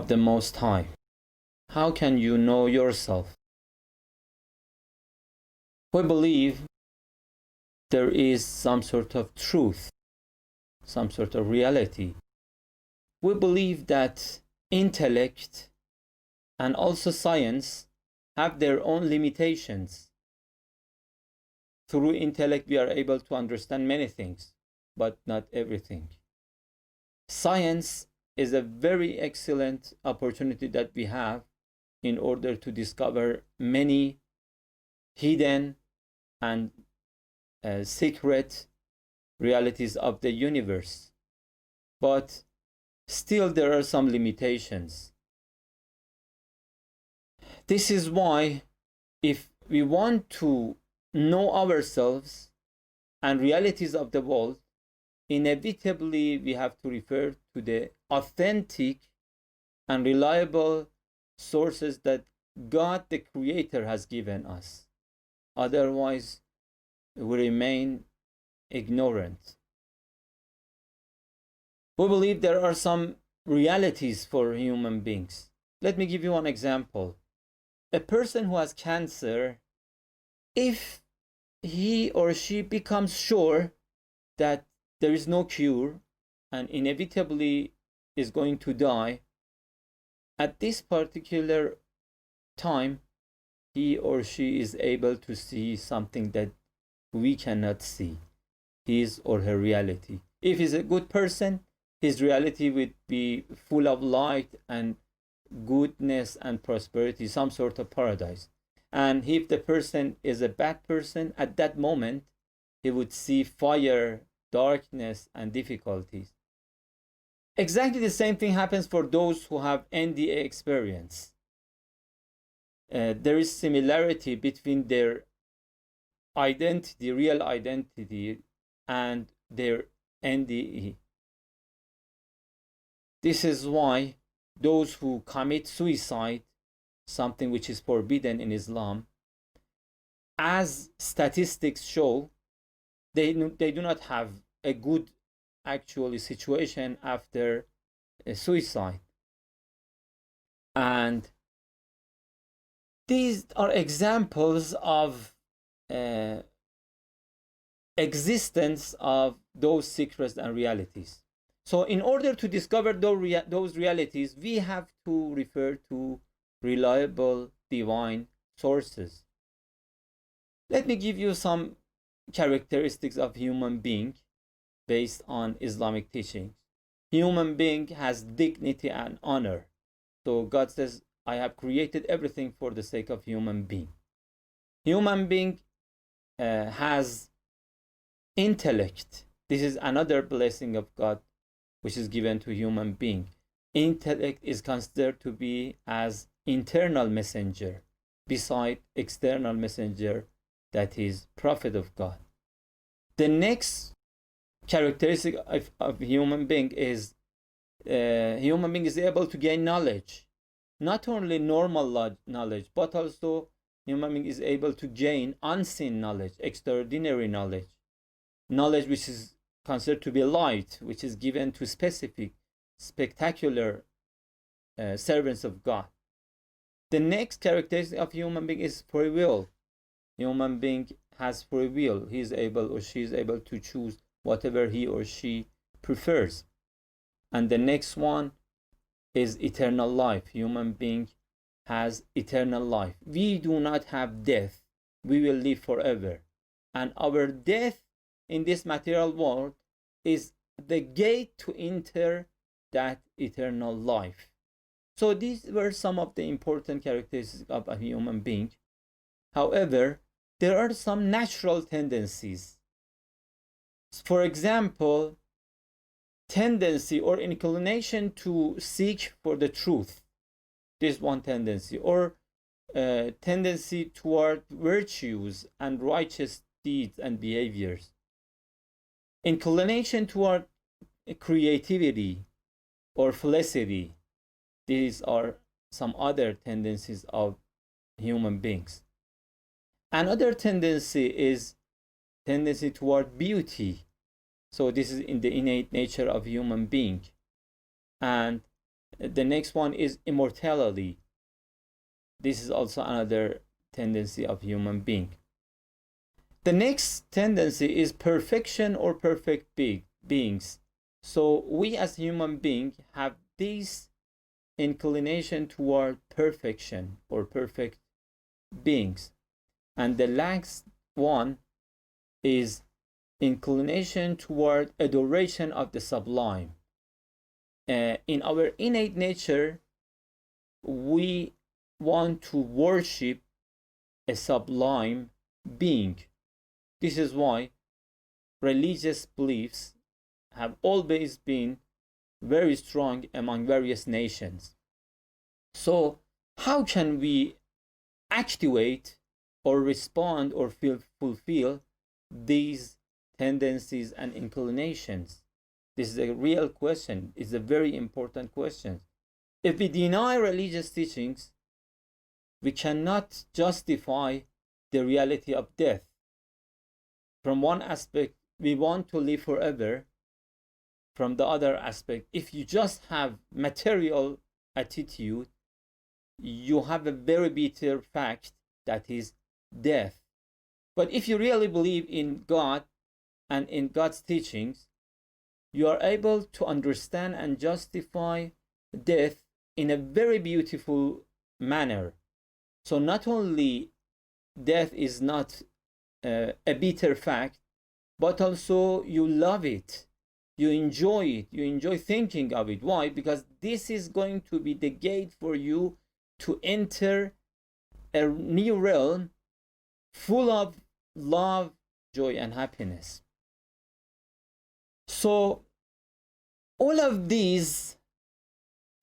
of the Most High. How can you know yourself? We believe there is some sort of truth, some sort of reality. We believe that intellect and also science have their own limitations. Through intellect, we are able to understand many things, but not everything. Science is a very excellent opportunity that we have in order to discover many hidden and secret realities of the universe. But still there are some limitations. This is why if we want to know ourselves and realities of the world, inevitably we have to refer to the authentic and reliable sources that God the Creator has given us. Otherwise, we remain ignorant. We believe there are some realities for human beings. Let me give you one example. A person who has cancer, if he or she becomes sure that there is no cure and inevitably is going to die, at this particular time, he or she is able to see something that we cannot see, his or her reality. If he's a good person, his reality would be full of light and goodness and prosperity, some sort of paradise. And if the person is a bad person, at that moment, he would see fire, darkness, and difficulties. Exactly the same thing happens for those who have NDA experience. There is similarity between their identity, real identity, and their NDE. This is why those who commit suicide, something which is forbidden in Islam, as statistics show, they do not have a good actually situation after a suicide. And these are examples of existence of those secrets and realities. So in order to discover those realities, we have to refer to reliable divine sources. Let me give you some characteristics of human being based on Islamic teachings. Human being has dignity and honor. So God says, I have created everything for the sake of human being. Human being has intellect. This is another blessing of God which is given to human being. Intellect is considered to be as internal messenger beside external messenger, that is prophet of God. The next characteristic of human being is human being is able to gain knowledge. Not only normal knowledge, but also human being is able to gain unseen knowledge, extraordinary knowledge. Knowledge which is considered to be light, which is given to specific, spectacular servants of God. The next characteristic of human being is free will. Human being has free will. He is able or she is able to choose whatever he or she prefers. And the next one is eternal life. Human being has eternal life. We do not have death. We will live forever. And our death in this material world is the gate to enter that eternal life. So these were some of the important characteristics of a human being. However, there are some natural tendencies. For example, tendency or inclination to seek for the truth. This is one tendency. Or tendency toward virtues and righteous deeds and behaviors. Inclination toward creativity or felicity. These are some other tendencies of human beings. Another tendency is tendency toward beauty. So this is in the innate nature of human being. And The next one is immortality. This is also another tendency of human being. The next tendency is perfection or perfect beings. So we as human beings have this inclination toward perfection or perfect beings. And the last one is inclination toward adoration of the sublime. In our innate nature, we want to worship a sublime being. This is why religious beliefs have always been very strong among various nations. So, how can we activate or respond or fulfill these tendencies and inclinations? This is a real question. It's a very important question. If we deny religious teachings, we cannot justify the reality of death. From one aspect, we want to live forever. From the other aspect, if you just have material attitude, you have a very bitter fact, that is death. But if you really believe in God and in God's teachings, you are able to understand and justify death in a very beautiful manner. So not only death is not a bitter fact, but also you love it. You enjoy it. You enjoy thinking of it. Why? Because this is going to be the gate for you to enter a new realm full of love, joy, and happiness. So all of these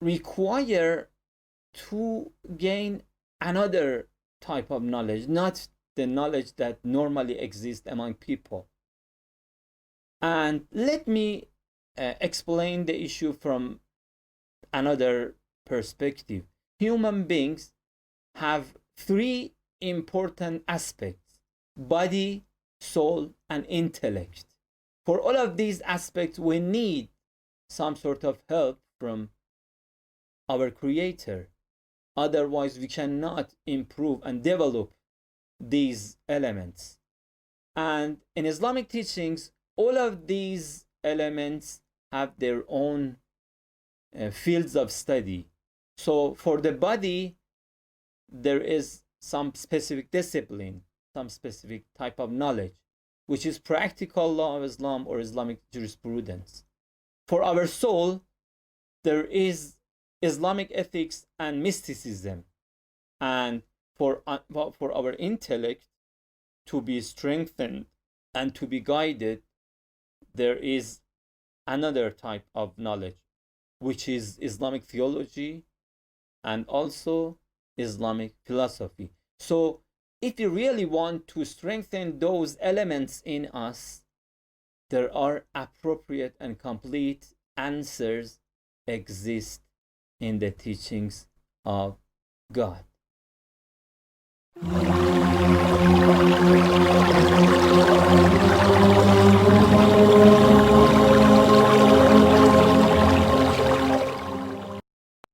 require to gain another type of knowledge, not the knowledge that normally exists among people. And let me explain the issue from another perspective. Human beings have three important aspects: body, soul, and intellect. For all of these aspects, we need some sort of help from our Creator. Otherwise, we cannot improve and develop these elements. And in Islamic teachings, all of these elements have their own fields of study. So for the body, there is some specific discipline, some specific type of knowledge, which is practical law of Islam or Islamic jurisprudence. For our soul, there is Islamic ethics and mysticism. And for our intellect to be strengthened and to be guided, there is another type of knowledge, which is Islamic theology and also Islamic philosophy. So if you really want to strengthen those elements in us, there are appropriate and complete answers exist in the teachings of God.